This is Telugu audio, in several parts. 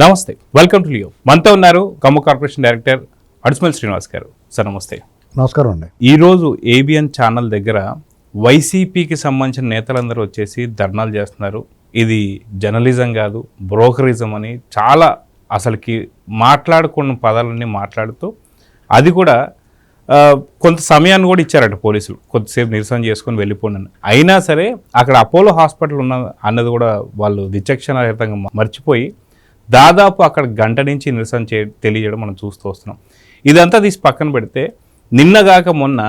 నమస్తే, వెల్కమ్ టు లియో. మనతో ఉన్నారు ఖమ్మం కార్పొరేషన్ డైరెక్టర్ అడుసుమల్ శ్రీనివాస్ గారు. సార్ నమస్తే. నమస్కారం అండి. ఈరోజు ఏబిఎన్ ఛానల్ దగ్గర వైసీపీకి సంబంధించిన నేతలందరూ వచ్చేసి ధర్నాలు చేస్తున్నారు. ఇది జర్నలిజం కాదు, బ్రోకరిజం అని చాలా అసలుకి మాట్లాడుకున్న పదాలన్నీ మాట్లాడుతూ అది కూడా కొంత సమయాన్ని కూడా ఇచ్చారట పోలీసులు, కొద్దిసేపు నిరసన చేసుకొని వెళ్ళిపోండి. అయినా సరే అక్కడ అపోలో హాస్పిటల్ ఉన్న అన్నది కూడా వాళ్ళు విచక్షణారహితంగా మర్చిపోయి దాదాపు అక్కడ గంట నుంచి నిరసన తెలియజేయడం మనం చూస్తూ వస్తున్నాం. ఇదంతా తీసి పక్కన పెడితే నిన్నగాక మొన్న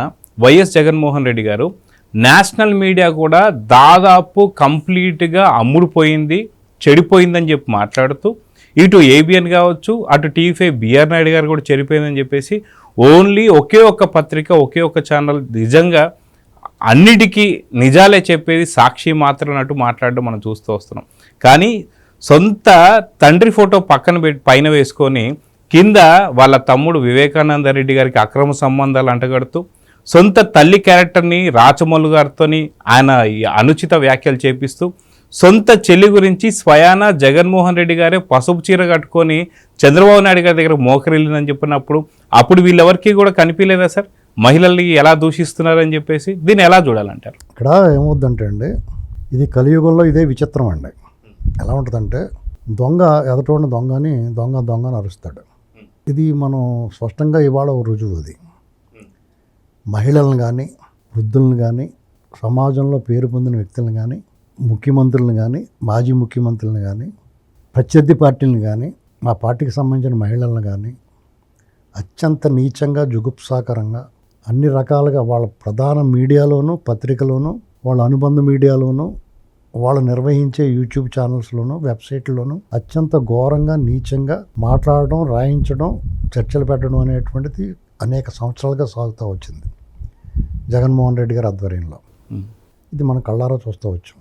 వైఎస్ జగన్మోహన్ రెడ్డి గారు నేషనల్ మీడియా కూడా దాదాపు కంప్లీట్గా అమ్ముడుపోయింది, చెడిపోయిందని చెప్పి మాట్లాడుతూ ఇటు ఏబిఎన్ కావచ్చు, అటు టీవీ బిఆర్ నాయుడు గారు కూడా చెడిపోయిందని చెప్పేసి ఓన్లీ ఒకే ఒక్క పత్రిక, ఒకే ఒక్క ఛానల్ నిజంగా అన్నిటికీ నిజాలే చెప్పేది సాక్షి మాత్రం అన్నట్టు మాట్లాడడం మనం చూస్తూ వస్తున్నాం. కానీ సొంత తండ్రి ఫోటో పైన వేసుకొని కింద వాళ్ళ తమ్ముడు వివేకానంద రెడ్డి గారికి అక్రమ సంబంధాలు అంటగడుతూ సొంత తల్లి క్యారెక్టర్ని రాచమల్లు గారితో ఆయన అనుచిత వ్యాఖ్యలు చేపిస్తూ సొంత చెల్లి గురించి స్వయాన జగన్మోహన్ రెడ్డి గారే పసుపు చీర కట్టుకొని చంద్రబాబు నాయుడు గారి దగ్గర మోకరిల్లిందని చెప్పినప్పుడు అప్పుడు వీళ్ళెవరికి కూడా కనిపించలేదా సార్ మహిళల్ని ఎలా దూషిస్తున్నారని చెప్పేసి? దీన్ని ఎలా చూడాలంటారు? ఇక్కడ ఏమవుద్దంటే అండి, ఇది కలియుగంలో ఇదే విచిత్రం అండి. ఎలా ఉంటుందంటే దొంగ ఎదటోడిని దొంగని దొంగని అరుస్తాడు. ఇది మనం స్పష్టంగా ఇవాళ రుజువు. అది మహిళలను కానీ, వృద్ధులను కానీ, సమాజంలో పేరు పొందిన వ్యక్తులను కానీ, ముఖ్యమంత్రులను కానీ, మాజీ ముఖ్యమంత్రులను కానీ, ప్రత్యర్థి పార్టీలను కానీ, మా పార్టీకి సంబంధించిన మహిళలను కానీ అత్యంత నీచంగా, జుగుప్సాకరంగా అన్ని రకాలుగా వాళ్ళ ప్రధాన మీడియాలోనూ, పత్రికలోనూ, వాళ్ళ అనుబంధ మీడియాలోనూ, వాళ్ళు నిర్వహించే యూట్యూబ్ ఛానల్స్లోనూ, వెబ్సైట్లోనూ అత్యంత ఘోరంగా, నీచంగా మాట్లాడడం, రాయించడం, చర్చలు పెట్టడం అనేటువంటిది అనేక సంవత్సరాలుగా సాగుతూ వచ్చింది జగన్మోహన్ రెడ్డి గారి ఆధ్వర్యంలో. ఇది మనం కళ్ళారా చూస్తూ వచ్చాం.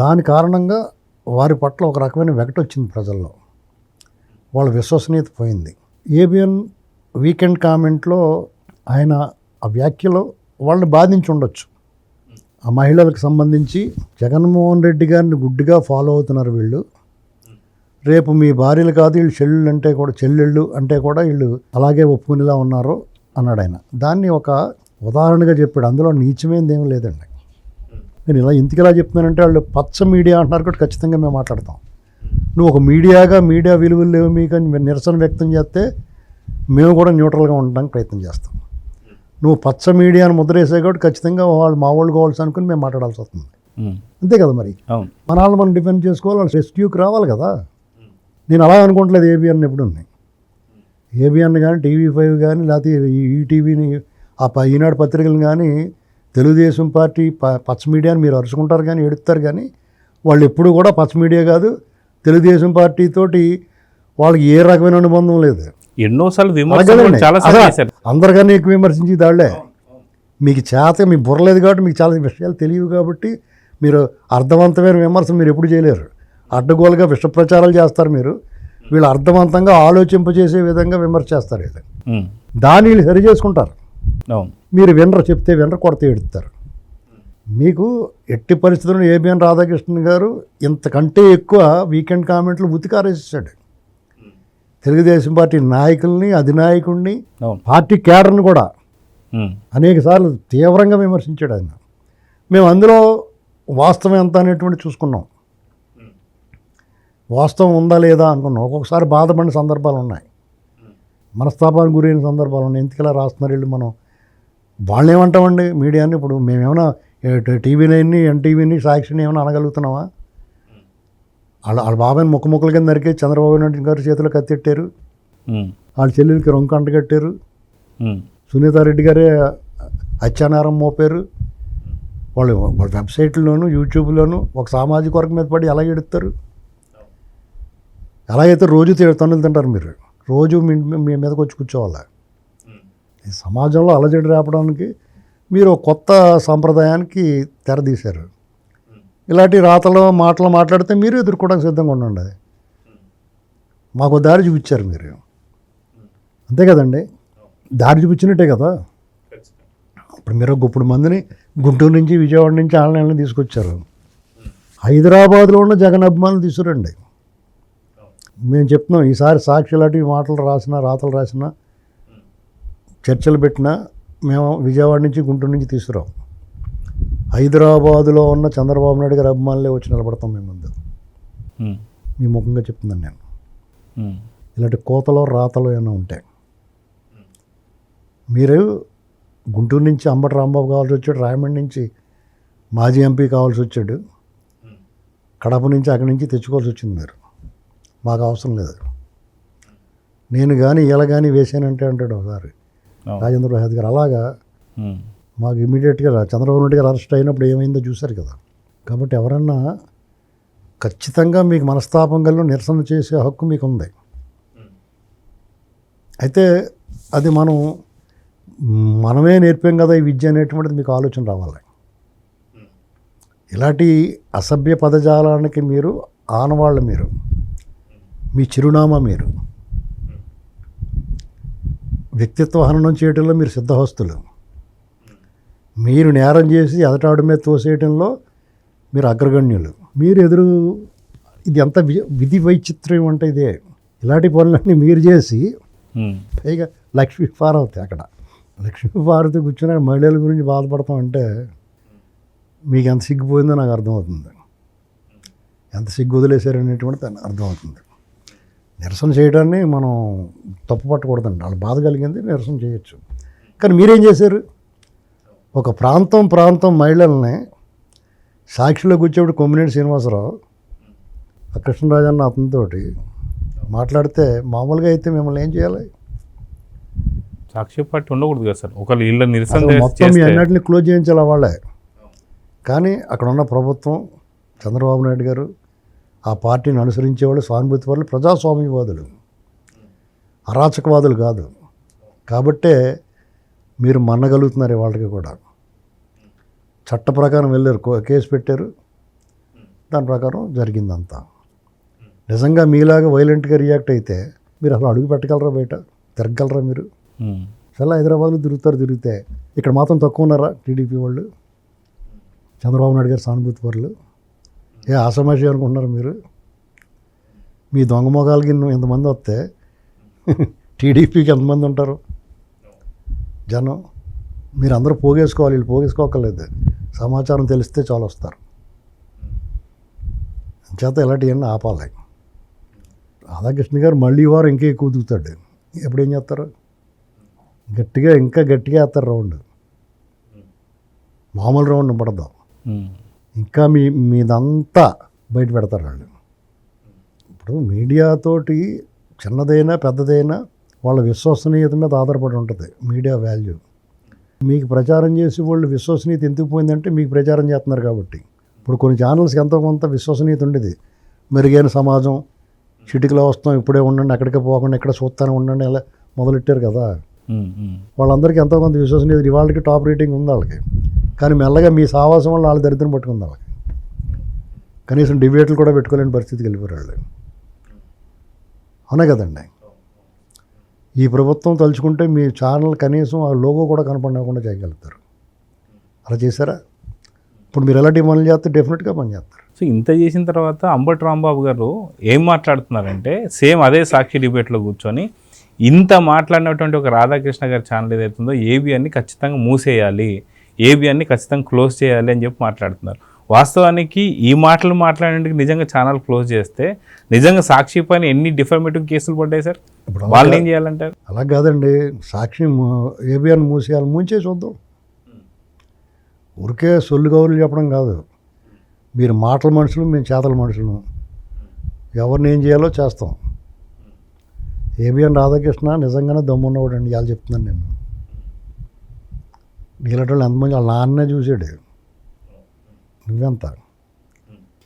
దాని కారణంగా వారి పట్ల ఒక రకమైన వెగటు వచ్చింది ప్రజల్లో, వాళ్ళ విశ్వసనీయత పోయింది. ఏబిఎన్ వీకెండ్ కామెంట్లో ఆయన ఆ వ్యాఖ్యలో వాళ్ళని బాధించి ఉండొచ్చు. ఆ మహిళలకు సంబంధించి జగన్మోహన్ రెడ్డి గారిని గుడ్డిగా ఫాలో అవుతున్నారు వీళ్ళు, రేపు మీ భార్యలు కాదు వీళ్ళు చెల్లెళ్ళు అంటే కూడా వీళ్ళు అలాగే ఒప్పుకునేలా ఉన్నారు అన్నాడు ఆయన. దాన్ని ఒక ఉదాహరణగా చెప్పాడు. అందులో నీచమైంది ఏం లేదండి. నేను ఇలా ఇంతకిలా చెప్తున్నానంటే వాళ్ళు పచ్చ మీడియా అంటున్నారు కాబట్టి ఖచ్చితంగా మేము మాట్లాడతాం. నువ్వు ఒక మీడియా విలువలు లేవు మీకు అని నిరసన వ్యక్తం చేస్తే మేము కూడా న్యూట్రల్గా ఉండడానికి ప్రయత్నం చేస్తాం. నువ్వు పచ్చ మీడియాను ముద్రేసే కాబట్టి ఖచ్చితంగా వాళ్ళు మా వాళ్ళు కావాల్సి అనుకుని మేము మాట్లాడాల్సి వస్తుంది. అంతే కదా మరి. మన వాళ్ళు మనం డిఫెండ్ చేసుకోవాలి, వాళ్ళు రెస్క్యూకి రావాలి కదా. నేను అలా అనుకోవట్లేదు ఏబిఎన్ ఎప్పుడు. ఏబిఎన్ కానీ, TV5 కానీ, లేకపోతే ఈటీవీని, ఈనాడు పత్రికలను కానీ, తెలుగుదేశం పార్టీ పచ్చ మీడియాని మీరు అరుచుకుంటారు కానీ, ఎడుతారు కానీ వాళ్ళు ఎప్పుడు కూడా పచ్చ మీడియా కాదు. తెలుగుదేశం పార్టీతోటి వాళ్ళకి ఏ రకమైన అనుబంధం లేదు. ఎన్నోసార్లు అందరికన్నా ఎక్కువ విమర్శించి దాళ్లే. మీకు మీ బుర్రలేదు కాబట్టి మీకు చాలా విషయాలు తెలియవు కాబట్టి మీరు అర్థవంతమైన విమర్శ మీరు ఎప్పుడు చేయలేరు. అడ్డగోలుగా విష ప్రచారాలు చేస్తారు మీరు. వీళ్ళు అర్థవంతంగా ఆలోచింపజేసే విధంగా విమర్శ చేస్తారు. వీళ్ళు దాన్ని వీళ్ళు సరి చేసుకుంటారు. మీరు చెప్తే కొడితే ఎడుతారు. మీకు ఎట్టి పరిస్థితుల్లో ఏబిఎన్ రాధాకృష్ణన్ గారు ఇంతకంటే ఎక్కువ వీకెండ్ కామెంట్లు ఉతికారేసాడు. తెలుగుదేశం పార్టీ నాయకుల్ని, అధినాయకుడిని, పార్టీ క్యాడర్ని కూడా అనేక సార్లు తీవ్రంగా విమర్శించాడు ఆయన. మేము అందులో వాస్తవం ఎంత అనేటువంటి చూసుకున్నాం. వాస్తవం ఉందా లేదా అనుకున్నాం. ఒక్కొక్కసారి బాధపడిన సందర్భాలు ఉన్నాయి, మనస్తాపానికి గురైన సందర్భాలు ఉన్నాయి. ఎందుకలా రాస్తున్నారు వీళ్ళు? మనం వాళ్ళని ఏమంటామండి మీడియాని? ఇప్పుడు మేమేమైనా TV9ని, NTVని, సాక్షిని ఏమైనా అనగలుగుతున్నామా? వాళ్ళ బాబాయిని ముక్కల కింద నరికే చంద్రబాబు నాయుడు గారు చేతిలో కత్తెట్టారు. వాళ్ళ చెల్లెలకి రొంక అంటగట్టారు. సునీతారెడ్డి గారే హత్యానేరం మోపారు. వాళ్ళ వెబ్సైట్లోను, యూట్యూబ్లోను ఒక సామాజిక వర్గం మీద పడి ఎలా ఎడుతారు? ఎలాగైతే రోజు తన్నులు తింటారు మీరు, రోజు మీ మీదకి వచ్చి కూర్చోవాలి. ఈ సమాజంలో అలజడి రేపడానికి మీరు కొత్త సాంప్రదాయానికి తెరదీశారు. ఇలాంటి రాతలో మాటలు మాట్లాడితే మీరు ఎదుర్కోవడానికి సిద్ధంగా ఉండండి. మాకు దారి చూపించారు మీరు, అంతే కదండి. దారి చూపించినట్టే కదా. ఇప్పుడు మీరు గుప్పుడు మందిని గుంటూరు నుంచి, విజయవాడ నుంచి, ఆన్లైన్లో తీసుకొచ్చారు. హైదరాబాద్లో ఉన్న జగన్ అభిమానులు తీసుకురండి. మేము చెప్తున్నాం ఈసారి సాక్షి లాంటి మాటలు రాసినా రాతలు రాసినా చర్చలు పెట్టినా మేము విజయవాడ నుంచి గుంటూరు నుంచి తీసుకురాం. హైదరాబాదులో ఉన్న చంద్రబాబు నాయుడు గారి అభిమానులే వచ్చి నిలబడతాం మేము ముందు. మీ ముఖంగా చెప్తున్నాను నేను. ఇలాంటి కోతలో రాతలు ఏమైనా ఉంటాయి. మీరు గుంటూరు నుంచి అంబటి రాంబాబు కావాల్సి వచ్చాడు, రాయమండ్రి నుంచి మాజీ ఎంపీ కావాల్సి వచ్చాడు, కడప నుంచి అక్కడి నుంచి తెచ్చుకోవాల్సి వచ్చింది. మీరు మాకు అవసరం లేదు. నేను కానీ ఇలా కానీ వేసానంటే అంటాడు ఒకసారి రాజేంద్ర ప్రసాద్ గారు. అలాగా మాకు ఇమీడియట్గా చంద్రబాబు నాయుడు గారు అరెస్ట్ అయినప్పుడు ఏమైందో చూశారు కదా. కాబట్టి ఎవరన్నా ఖచ్చితంగా మీకు మనస్తాపం కలిగి నిరసన చేసే హక్కు మీకు ఉంది. అయితే అది మనమే నేర్పాం కదా ఈ విద్య అనేటువంటిది మీకు ఆలోచన రావాలి. ఇలాంటి అసభ్య పదజాలానికి మీరు ఆనవాళ్ళు, మీరు మీ చిరునామా, మీరు వ్యక్తిత్వ హననం చేయడంలో మీరు సిద్ధహస్తులు. మీరు నేరం చేసి ఎదటాడు మీద తోసేయడంలో మీరు అగ్రగణ్యులు. మీరు ఇది ఎంత విధి వైచిత్ర్యం అంటే ఇదే. ఇలాంటి పనులన్నీ మీరు చేసి పైగా లక్ష్మీపార్వతి అక్కడ లక్ష్మీపార్వతి కూర్చుని మహిళల గురించి బాధపడతాం అంటే మీకు ఎంత సిగ్గుపోయిందో నాకు అర్థమవుతుంది. ఎంత సిగ్గు వదిలేశారనేటువంటిది అర్థమవుతుంది. నిరసన చేయడాన్ని మనం తప్పు పట్టకూడదండి. వాళ్ళు బాధ కలిగింది, నిరసన చేయొచ్చు. కానీ మీరేం చేశారు? ఒక ప్రాంతం మహిళల్ని సాక్షిలో కూర్చోబెట్టి కొమ్మినేని శ్రీనివాసరావు ఆ కృష్ణరాజన్న అతనితో మాట్లాడితే మామూలుగా అయితే మిమ్మల్ని ఏం చేయాలి? సాక్షి పార్టీ ఉండకూడదు కదా సార్. ఒకళ్ళు ఇళ్ళ నిరసన మొత్తం మీ అన్నింటినీ క్లోజ్ చేయించాలి వాళ్ళే. కానీ అక్కడ ఉన్న ప్రభుత్వం, చంద్రబాబు నాయుడు గారు, ఆ పార్టీని అనుసరించేవాళ్ళు సానుభూతి వాళ్ళు, ప్రజాస్వామ్యవాదులు, అరాచకవాదులు కాదు. కాబట్టే మీరు మన్నగలుగుతున్నారు వాళ్ళకి కూడా. చట్ట ప్రకారం వెళ్ళారు, కేసు పెట్టారు, దాని ప్రకారం జరిగిందంతా. నిజంగా మీలాగా వైలెంట్గా రియాక్ట్ అయితే మీరు అసలు అడుగు పెట్టగలరా? బయట తిరగలరా? మీరు చాలా హైదరాబాద్లో తిరిగితే ఇక్కడ మాత్రం తక్కువ ఉన్నారా టీడీపీ వాళ్ళు, చంద్రబాబు నాయుడు గారు సానుభూతి పరులు? ఏ ఆసమాషి అనుకుంటున్నారు మీరు? మీ దొంగ మొగాలకి ఎంతమంది వస్తే టీడీపీకి ఎంతమంది ఉంటారు జనం? మీరు అందరూ పోగేసుకోవాలి. వీళ్ళు పోగేసుకోకర్లేదు. సమాచారం తెలిస్తే చాలా వస్తారు. చేత ఇలాంటివన్నీ ఆపాలి. రాధాకృష్ణ గారు మళ్ళీ వారు ఇంకా ఎక్కువ దిగుతాడు. ఎప్పుడేం చేస్తారు? ఇంకా గట్టిగా వేస్తారు రౌండ్. మామూలు రౌండ్ పడదు. ఇంకా మీదంతా బయట పెడతారు వాళ్ళు. ఇప్పుడు మీడియాతోటి చిన్నదైనా పెద్దదైనా వాళ్ళ విశ్వసనీయత మీద ఆధారపడి ఉంటుంది మీడియా వాల్యూ. మీకు ప్రచారం చేసి వాళ్ళు విశ్వసనీయత ఎందుకు పోయిందంటే మీకు ప్రచారం చేస్తున్నారు కాబట్టి. ఇప్పుడు కొన్ని ఛానల్స్కి ఎంతో కొంత విశ్వసనీయత ఉండేది. మెరుగైన సమాజం, చిటికలో వస్తాం, ఇప్పుడే ఉండండి, ఎక్కడికి పోకుండా ఎక్కడ చూస్తానే ఉండండి, అలా మొదలెట్టారు కదా. వాళ్ళందరికీ ఎంతో కొంత విశ్వసనీయత, ఇవాళకి టాప్ రేటింగ్ ఉంది వాళ్ళకి. కానీ మెల్లగా మీ సావాసం వల్ల వాళ్ళ దరిద్రం పట్టుకుంది వాళ్ళకి. కనీసం డిబేట్లు కూడా పెట్టుకోలేని పరిస్థితికి వెళ్ళిపోయారు వాళ్ళు. అవునా కదండి? ఈ ప్రభుత్వం తలుచుకుంటే మీ ఛానల్ కనీసం ఆ లోగో కూడా కనపడకుండా చేయగలుగుతారు. అలా చేశారా? ఇప్పుడు మీరు ఎలాంటి పనులు చేస్తే డెఫినెట్గా పని చేస్తారు. సో ఇంత చేసిన తర్వాత అంబటి రాంబాబు గారు ఏం మాట్లాడుతున్నారంటే, సేమ్ అదే సాక్షి డిబేట్లో కూర్చొని ఇంత మాట్లాడినటువంటి ఒక రాధాకృష్ణ గారి ఛానల్ ఏదైతుందో ఏబిఎన్ని ఖచ్చితంగా మూసేయాలి, ఏబిఎన్ని ఖచ్చితంగా క్లోజ్ చేయాలి అని చెప్పి మాట్లాడుతున్నారు. వాస్తవానికి ఈ మాటలు మాట్లాడడానికి నిజంగా ఛానల్ క్లోజ్ చేస్తే నిజంగా సాక్షి పైన ఎన్ని డిఫర్మేటివ్ కేసులు పడ్డాయి సార్? వాళ్ళు ఏం చేయాలంటారు? అలా కాదండి, సాక్షి ఏబిఎన్ మూసేయాలి, ముంచే చూద్దాం. ఊరికే సొల్లు గౌరులు చెప్పడం కాదు. మీరు మాటల మనుషులు, మేము చేతల మనుషులు. ఎవరిని ఏం చేయాలో చేస్తాం. ఏబిఎన్ రాధాకృష్ణ నిజంగానే దమ్మున్నవాడు అండి. ఇవాళ చెప్తున్నాను నేను. నీలాంటి వాళ్ళు ఎంతమంది వాళ్ళ నాన్నే చూసాడు. నువ్వెంత?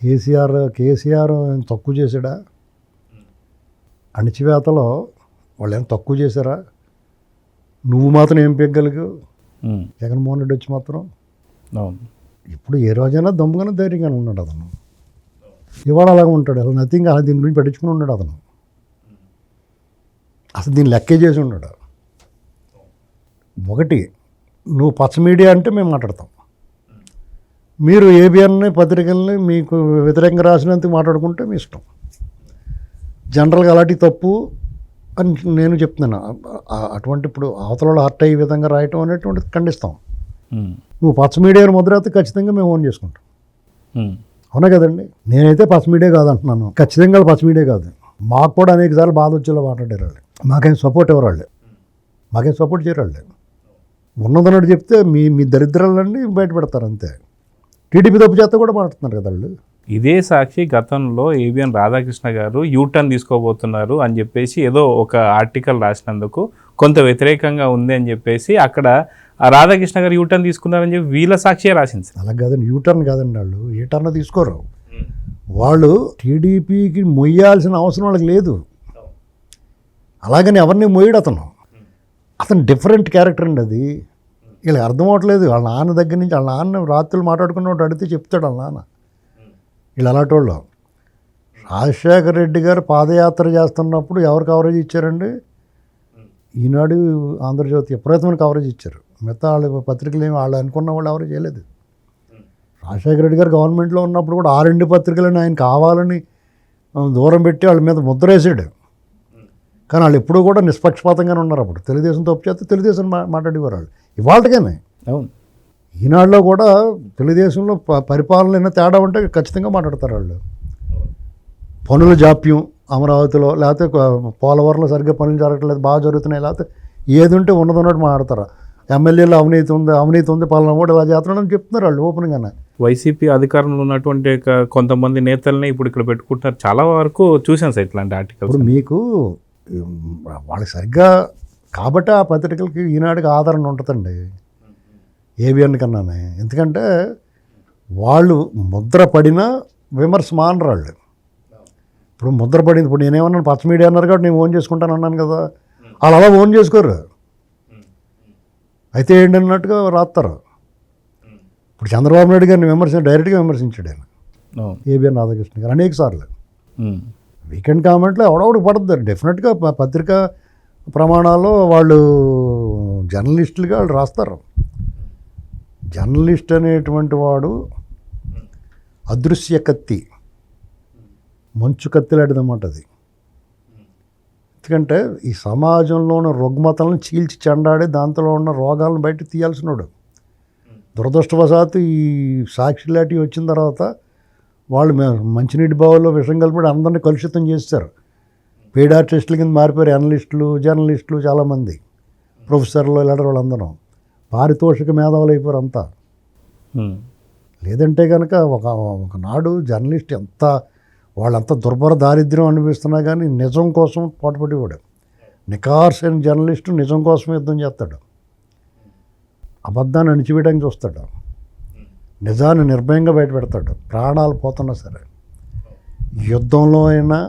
కేసీఆర్ తక్కువ చేశాడా? అణిచివేతలో వాళ్ళు ఏం తక్కువ చేశారా? నువ్వు మాత్రం ఏం పెగ్గలిగావు? జగన్మోహన్ రెడ్డి వచ్చి మాత్రం ఇప్పుడు ఏ రోజైనా దమ్ముగానే ధైర్యంగానే ఉన్నాడు అతను. ఇవాళ అలాగే ఉంటాడు. అసలు నథింగ్, అలా దీని గురించి పట్టించుకుని ఉన్నాడు అతను. అసలు దీన్ని లెక్కే చేసి ఉన్నాడు. ఒకటి, నువ్వు పచ్చ మీడియా అంటే మేము మాట్లాడతాం. మీరు ఏబిఎన్ని పత్రికల్ని మీకు వ్యతిరేకంగా రాసినందుకు మాట్లాడుకుంటే మీ ఇష్టం. జనరల్గా అలాంటి తప్పు అని నేను చెప్తున్నాను. అటువంటి ఇప్పుడు అవతల హర్ట్ అయ్యే విధంగా రాయటం అనేటువంటిది ఖండిస్తాం. నువ్వు పచ్చ మీడియాను ముద్ర అయితే ఖచ్చితంగా మేము ఓన్ చేసుకుంటాం. అవునా కదండి? నేనైతే పచ్చ మీడియా కాదంటున్నాను, ఖచ్చితంగా పచ్చ మీడియా కాదు. మాకు కూడా అనేక సార్లు బాధ వచ్చేలా మాట్లాడారు వాళ్ళు. మాకేం సపోర్ట్ ఎవరు వాళ్ళు, మాకేం సపోర్ట్ చేయరు వాళ్ళు. ఉన్నదన్నట్టు చెప్తే మీ దరిద్రాలన్నీ బయట పెడతారు అంతే. టీడీపీ తప్పు చేత కూడా మాట్లాడుతున్నారు కదా వాళ్ళు. ఇదే సాక్షి గతంలో ఏబిఎన్ రాధాకృష్ణ గారు యూటర్న్ తీసుకోబోతున్నారు అని చెప్పేసి ఏదో ఒక ఆర్టికల్ రాసినందుకు కొంత వ్యతిరేకంగా ఉంది అని చెప్పేసి అక్కడ ఆ రాధాకృష్ణ గారు యూటర్న్ తీసుకున్నారని చెప్పి వీళ్ళ సాక్షియే రాసింది సార్. అలా కాదండి, యూటర్న్ కాదండి, వాళ్ళు ఏ టర్న్ తీసుకోరు. వాళ్ళు టీడీపీకి మొయ్యాల్సిన అవసరం వాళ్ళకి లేదు. అలాగని ఎవరిని మొయ్యడు అతను డిఫరెంట్ క్యారెక్టర్ అండి. అది వీళ్ళకి అర్థం అవ్వట్లేదు. వాళ్ళ నాన్న దగ్గర నుంచి వాళ్ళ నాన్న రాత్రులు మాట్లాడుకున్నట్టు అడిగితే చెప్తాడు వాళ్ళ నాన్న. వీళ్ళు అలాంటి వాళ్ళు. రాజశేఖర రెడ్డి గారు పాదయాత్ర చేస్తున్నప్పుడు ఎవరు కవరేజ్ ఇచ్చారండి? ఈనాడు, ఆంధ్రజ్యోతి విపరీతమైన కవరేజ్ ఇచ్చారు. మిగతా వాళ్ళ పత్రికలు ఏమి వాళ్ళు అనుకున్న వాళ్ళు ఎవరు చేయలేదు. రాజశేఖర రెడ్డి గారు గవర్నమెంట్లో ఉన్నప్పుడు కూడా 6 పత్రికలను ఆయన కావాలని దూరం పెట్టి వాళ్ళ మీద ముద్ర వేసాడు. కానీ వాళ్ళు ఎప్పుడూ కూడా నిష్పక్షపాతంగానే ఉన్నారు. అప్పుడు తెలుగుదేశం తప్పు చేస్తే తెలుగుదేశం మాట్లాడేవారు వాళ్ళు. ఇవాళకనే అవును, ఈనాడులో కూడా తెలుగుదేశంలో పరిపాలన ఏమైనా తేడా ఉంటే ఖచ్చితంగా మాట్లాడతారు వాళ్ళు. పనుల జాప్యం అమరావతిలో, లేకపోతే పోలవరంలో సరిగ్గా పనులు జరగట్లేదు, బాగా జరుగుతున్నాయి, లేకపోతే ఏది ఉంటే ఉన్నదన్నట్టు మాట్లాడతారు. ఎమ్మెల్యేలు అవినీతి ఉంది పలానా కూడా ఇలా చేస్తున్నాడని చెప్తున్నారు వాళ్ళు ఓపెన్గానే. వైసీపీ అధికారంలో ఉన్నటువంటి కొంతమంది నేతల్ని ఇప్పుడు ఇక్కడ పెట్టుకుంటున్నారు. చాలా వరకు చూసాను సార్ ఇట్లాంటి ఆర్టికల్స్. ఇప్పుడు మీకు వాళ్ళకి సరిగ్గా కాబట్టి ఆ పత్రికలకి ఈనాడుకి ఆదరణ ఉంటుందండి ఏబిఎన్ కన్నానే. ఎందుకంటే వాళ్ళు ముద్ర పడినా విమర్శ మానరు వాళ్ళు. ఇప్పుడు ముద్ర పడింది, ఇప్పుడు నేనేమన్నాను పచ్చ మీడియా అన్నారు కాబట్టి నేను ఓన్ చేసుకుంటాను అన్నాను కదా, వాళ్ళు అలా ఓన్ చేసుకోరు. అయితే ఏంటన్నట్టుగా రాస్తారు. ఇప్పుడు చంద్రబాబు నాయుడు గారిని డైరెక్ట్గా విమర్శించాడు ఆయన, ఏబిఎన్ రాధాకృష్ణ గారు అనేక సార్లు. వీకెండ్ కామెంట్లో ఎవడొకటి పడుతుంది డెఫినెట్గా. పత్రికా ప్రమాణాల్లో వాళ్ళు జర్నలిస్టులుగా వాళ్ళు రాస్తారు. జర్నలిస్ట్ అనేటువంటి వాడు అదృశ్య కత్తి, మంచు కత్తి లాంటిదన్నమాట అది. ఎందుకంటే ఈ సమాజంలో ఉన్న రుగ్మతలను చీల్చి చెండాడి దాంట్లో ఉన్న రోగాలను బయట తీయాల్సినోడు. దురదృష్టవశాత్తు ఈ సాక్షి లాంటివి వచ్చిన తర్వాత వాళ్ళు మంచినీటి బావుల్లో విషం కలిపి అందరినీ కలుషితం చేస్తారు. పెయిడ్ ఆర్టిస్టుల కింద మారిపోయారు అనలిస్టులు, జర్నలిస్టులు, చాలామంది ప్రొఫెసర్లు ఇలాంటి వాళ్ళందరూ పారితోషిక మేధావులు అయిపోయారు అంతా. లేదంటే కనుక ఒకనాడు జర్నలిస్ట్ వాళ్ళంతా దుర్భర దారిద్ర్యం అనిపిస్తున్నా కానీ నిజం కోసం పోటపడేవాడు. నికార్సైన జర్నలిస్టు నిజం కోసం యుద్ధం చేస్తాడు, అబద్ధాన్ని అణిచివేయడానికి చూస్తాడు, నిజాన్ని నిర్భయంగా బయట పెడతాడు. ప్రాణాలు పోతున్నా సరే, యుద్ధంలో అయినా,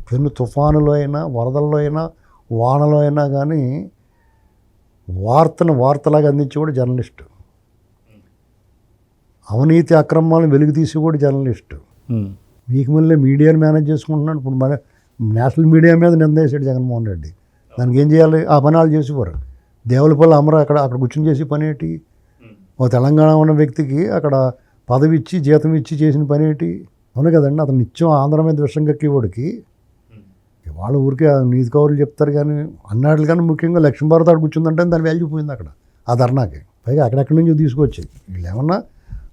పెను తుఫానులో అయినా, వరదల్లో అయినా, వానలో అయినా కానీ వార్తలాగా అందించేవాడు జర్నలిస్టు. అవినీతి అక్రమాలను వెలుగు తీసేవాడు జర్నలిస్టు. మీకు మళ్ళీ మీడియాని మేనేజ్ చేసుకుంటున్నాడు. ఇప్పుడు మన నేషనల్ మీడియా మీద నిందేశాడు జగన్మోహన్ రెడ్డి. దానికి ఏం చేయాలి? ఆ పని వాళ్ళు చేసేవారు. దేవులపల్లి అమరా అక్కడ కూర్చొని చేసి పని ఏంటి? ఓ తెలంగాణ ఉన్న వ్యక్తికి అక్కడ పదవి ఇచ్చి జీతం ఇచ్చి చేసిన పని ఏంటి? అవును కదండి. అతను నిత్యం ఆంధ్ర మీద విషం కక్కేవాడికి వాళ్ళ ఊరికే నీతి కౌరులు చెప్తారు కానీ అన్నాటికన్నా ముఖ్యంగా లక్ష్మీభారత్ ఆడ కూర్చుందంటే దాని వాల్యూ పోయింది అక్కడ ఆ ధర్నాకి. పైగా అక్కడెక్కడి నుంచి తీసుకొచ్చి వీళ్ళు ఏమన్నా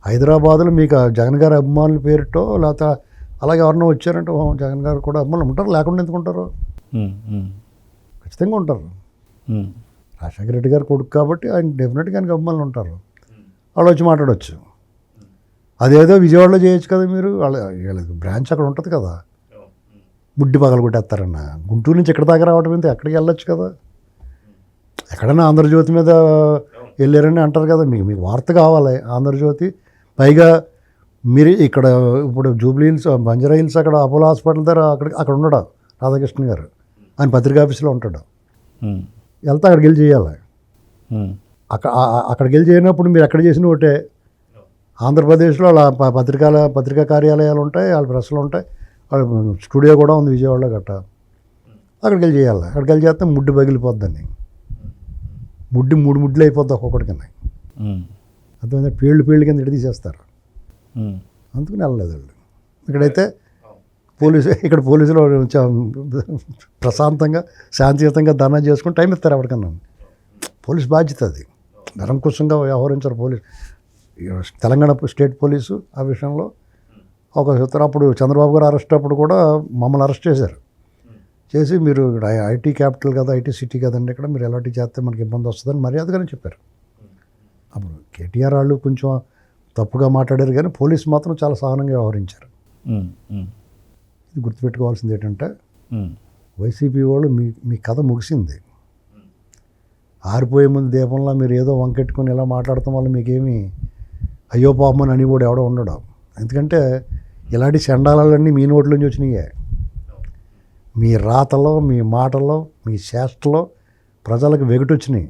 హైదరాబాద్లో మీకు జగన్ గారి అభిమానుల పేరుతో లేకపోతే అలాగే ఎవరన్నా వచ్చారంటే జగన్ గారు కూడా అభిమానులు ఉంటారు, లేకుండా ఎందుకుంటారు? ఖచ్చితంగా ఉంటారు. రాజశేఖర రెడ్డి గారు కొడుకు కాబట్టి ఆయన డెఫినెట్గా ఆయనకి అభిమానులు ఉంటారు. వాళ్ళు వచ్చి మాట్లాడవచ్చు. అదేదో విజయవాడలో చేయొచ్చు కదా మీరు. వీళ్ళకి బ్రాంచ్ అక్కడ ఉంటుంది కదా, ముడ్డి పగలు కొట్టేస్తారన్న. గుంటూరు నుంచి ఎక్కడ దాకా రావడం ఎంత, ఎక్కడికి వెళ్ళొచ్చు కదా. ఎక్కడైనా ఆంధ్రజ్యోతి మీద వెళ్ళారని అంటారు కదా. మీకు వార్త కావాలి ఆంధ్రజ్యోతి. పైగా మీరు ఇక్కడ ఇప్పుడు జూబ్లీ హిల్స్, బంజారా హిల్స్ అక్కడ అపోలో హాస్పిటల్ దగ్గర అక్కడ ఉన్నాడు రాధాకృష్ణ గారు. ఆయన పత్రికా ఆఫీస్లో ఉంటాడు. వెళ్తే అక్కడికి వెళ్ళి చేయాలి. అక్కడికి వెళ్ళి చేయనప్పుడు మీరు ఎక్కడ చేసిన ఒకటే. ఆంధ్రప్రదేశ్లో వాళ్ళ పత్రికా కార్యాలయాలు ఉంటాయి, వాళ్ళ ప్రెస్లు ఉంటాయి, వాళ్ళ స్టూడియో కూడా ఉంది విజయవాడలో గట్ట. అక్కడికి వెళ్ళి చేయాలి. అక్కడికి వెళ్ళి చేస్తే ముడ్డు పగిలిపోద్దని, మూడు ముడ్లు అయిపోద్ది ఒక్కొక్కటి కింద. అర్థమైందా? పేళ్ళు కింద ఇటు తీసేస్తారు. అందుకని వెళ్ళలేదు వాళ్ళు. ఇక్కడైతే ఇక్కడ పోలీసులు ప్రశాంతంగా శాంతియుతంగా ధర్నా చేసుకుని టైం ఇస్తారు ఎవరికన్నా. పోలీస్ బాధ్యత అది, నిరంకుశంగా వ్యవహరించారు పోలీసు. తెలంగాణ స్టేట్ పోలీసు ఆ విషయంలో ఒక అప్పుడు చంద్రబాబు గారు అరెస్ట్ అప్పుడు కూడా మమ్మల్ని అరెస్ట్ చేశారు. చేసి మీరు ఇక్కడ ఐటీ క్యాపిటల్ కదా, ఐటీ సిటీ కదండి, ఇక్కడ మీరు ఎలాంటి చేస్తే మనకి ఇబ్బంది వస్తుందని మర్యాదగానే చెప్పారు. అప్పుడు కేటీఆర్ వాళ్ళు కొంచెం తప్పుగా మాట్లాడారు, కానీ పోలీసు మాత్రం చాలా సహనంగా వ్యవహరించారు. ఇది గుర్తుపెట్టుకోవాల్సింది ఏంటంటే వైసీపీ వాళ్ళు మీ కథ ముగిసింది. ఆరిపోయే ముందు దీపంలో మీరు ఏదో వంకెట్టుకుని ఇలా మాట్లాడటం వల్ల మీకేమీ అయ్యో పాపమని అని కూడా ఎవడో ఉండడు. ఎందుకంటే ఇలాంటి చండాలన్నీ మీ నోట్ల నుంచి వచ్చినాయే. మీ రాతలో, మీ మాటలో, మీ చేష్టలో ప్రజలకు వెగటొచ్చినాయి.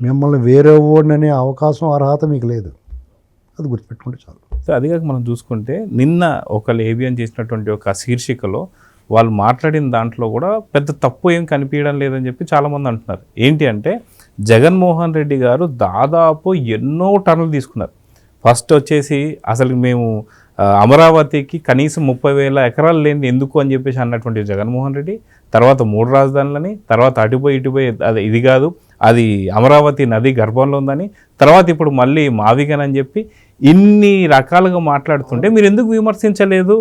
మిమ్మల్ని వేరే ఓడిని అనే అవకాశం, అర్హత మీకు లేదు. అది గుర్తుపెట్టుకుంటే చాలు. సో అదిగాక మనం చూసుకుంటే నిన్న ఒకళ్ళు ఏబిఎన్ చేసినటువంటి ఒక శీర్షికలో వాళ్ళు మాట్లాడిన దాంట్లో కూడా పెద్ద తప్పు ఏం కనిపించడం లేదని చెప్పి చాలామంది అంటున్నారు. ఏంటి అంటే జగన్మోహన్ రెడ్డి గారు దాదాపు ఎన్నో టర్న్లు తీసుకున్నారు. ఫస్ట్ వచ్చేసి అసలు మేము అమరావతికి కనీసం 30,000 ఎకరాలు లేని ఎందుకు అని చెప్పేసి అన్నటువంటి జగన్మోహన్ రెడ్డి, తర్వాత 3 రాజధానులని, తర్వాత అటుపోయి అది ఇది కాదు, అది అమరావతి నది గర్భంలో ఉందని, తర్వాత ఇప్పుడు మళ్ళీ మావిగన్ చెప్పి ఇన్ని రకాలుగా మాట్లాడుతుంటే మీరు ఎందుకు విమర్శించలేదు,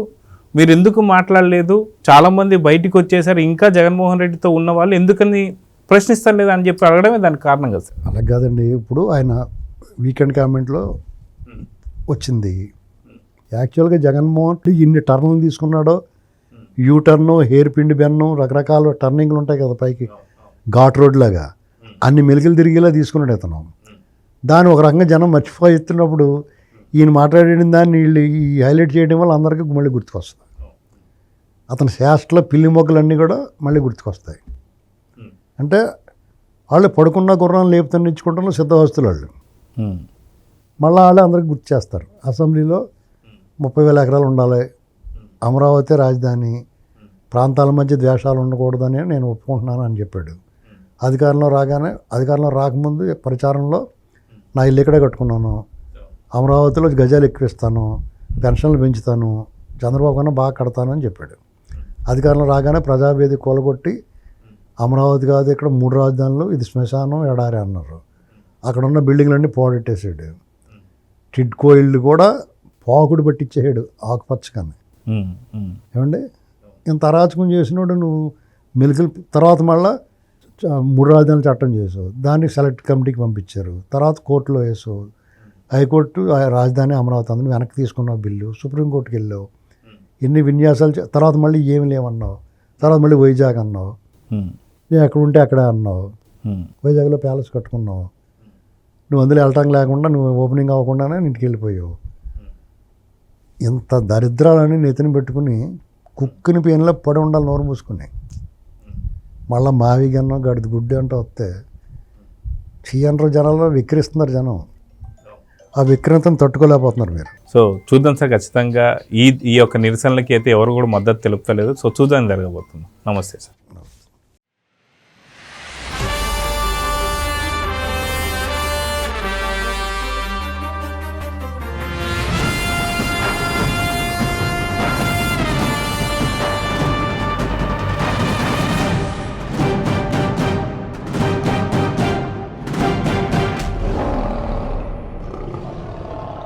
మీరు ఎందుకు మాట్లాడలేదు? చాలామంది బయటికి వచ్చేసారు, ఇంకా జగన్మోహన్ రెడ్డితో ఉన్న వాళ్ళు ఎందుకని ప్రశ్నిస్తలేదు అని చెప్పి అడగడమే దానికి కారణం కదా సార్. అలా కాదండి, ఇప్పుడు ఆయన వీకెండ్ కామెంట్లో వచ్చింది. యాక్చువల్గా జగన్మోహన్ రెడ్డి ఇన్ని టర్న్లు తీసుకున్నాడో, యూ టర్ను, హెయిర్ పిండి బెన్ను, రకరకాల టర్నింగ్లు ఉంటాయి కదా పైకి ఘాట్ రోడ్ లాగా, అన్ని మెలికలు తిరిగేలా తీసుకున్నాడు అతను. దాన్ని ఒక రకంగా జనం మర్చిపోతున్నప్పుడు ఈయన మాట్లాడిన దాన్ని వీళ్ళు ఈ హైలైట్ చేయడం వల్ల అందరికీ మళ్ళీ గుర్తుకొస్తుంది. అతని శాస్త్రలో పిల్లి మొగ్గలన్నీ కూడా మళ్ళీ గుర్తుకొస్తాయి. అంటే వాళ్ళు పడుకున్న గుర్రాన్ని లేపుతాన్ని ఇచ్చుకుంటారు సిద్ధవస్తులు వాళ్ళు. మళ్ళీ వాళ్ళే అందరికి గుర్తు చేస్తారు. అసెంబ్లీలో 30,000 ఎకరాలు ఉండాలి, అమరావతి రాజధాని, ప్రాంతాల మధ్య ద్వేషాలు ఉండకూడదని నేను ఒప్పుకుంటున్నాను అని చెప్పాడు. అధికారంలో రాకముందు ప్రచారంలో నా ఇల్లు ఇక్కడే కట్టుకున్నాను, అమరావతిలో గజాలు ఎక్కువిస్తాను, పెన్షన్లు పెంచుతాను, చంద్రబాబు కన్నా బాగా కడతాను అని చెప్పాడు. అధికారంలో రాగానే ప్రజావేది కూలగొట్టి అమరావతి కాదు ఇక్కడ 3 రాజధానులు, ఇది శ్మశానం, ఎడారి అన్నారు. అక్కడ ఉన్న బిల్డింగ్లన్నీ పోడెట్టేసాడు. టిడ్కో ఇళ్ళు కూడా పాకుడు పట్టించేసాడు ఆకుపచ్చగానే. ఏమండి ఇంత అరాచకం చేసినోడు నువ్వు మెలికలు. తర్వాత మళ్ళీ 3 రాజధానుల చట్టం చేసావు, దాన్ని సెలెక్ట్ కమిటీకి పంపించారు, తర్వాత కోర్టులో వేసావు, హైకోర్టు రాజధాని అమరావతి అందరూ వెనక్కి తీసుకున్నావు బిల్లు, సుప్రీంకోర్టుకి వెళ్ళావు, ఎన్ని విన్యాసాలు తర్వాత మళ్ళీ ఏమి లేవన్నావు, తర్వాత మళ్ళీ వైజాగ్ అన్నావు, నేను ఎక్కడ ఉంటే అక్కడే అన్నావు, వైజాగ్లో ప్యాలెస్ కట్టుకున్నావు, నువ్వు అందులో వెళ్ళటం లేకుండా నువ్వు ఓపెనింగ్ అవ్వకుండానే ఇంటికి వెళ్ళిపోయావు. ఇంత దరిద్రాలని నెత్తిని పెట్టుకుని కుక్కుని పేనులో పడి ఉండాలి నోరు మూసుకుని. మళ్ళీ మావిగన్నో గడిది గుడ్డి అంటూ వస్తే చీయనరు జనాల్లో విక్రిస్తున్నారు జనం. ఆ విక్రతను తట్టుకోలేకపోతున్నారు మీరు. సో చూద్దాం సార్, ఖచ్చితంగా ఈ యొక్క నిరసనలకి అయితే ఎవరు కూడా మద్దతు తెలుపుతలేదు. సో చూద్దాం జరగబోతుంది. నమస్తే సార్.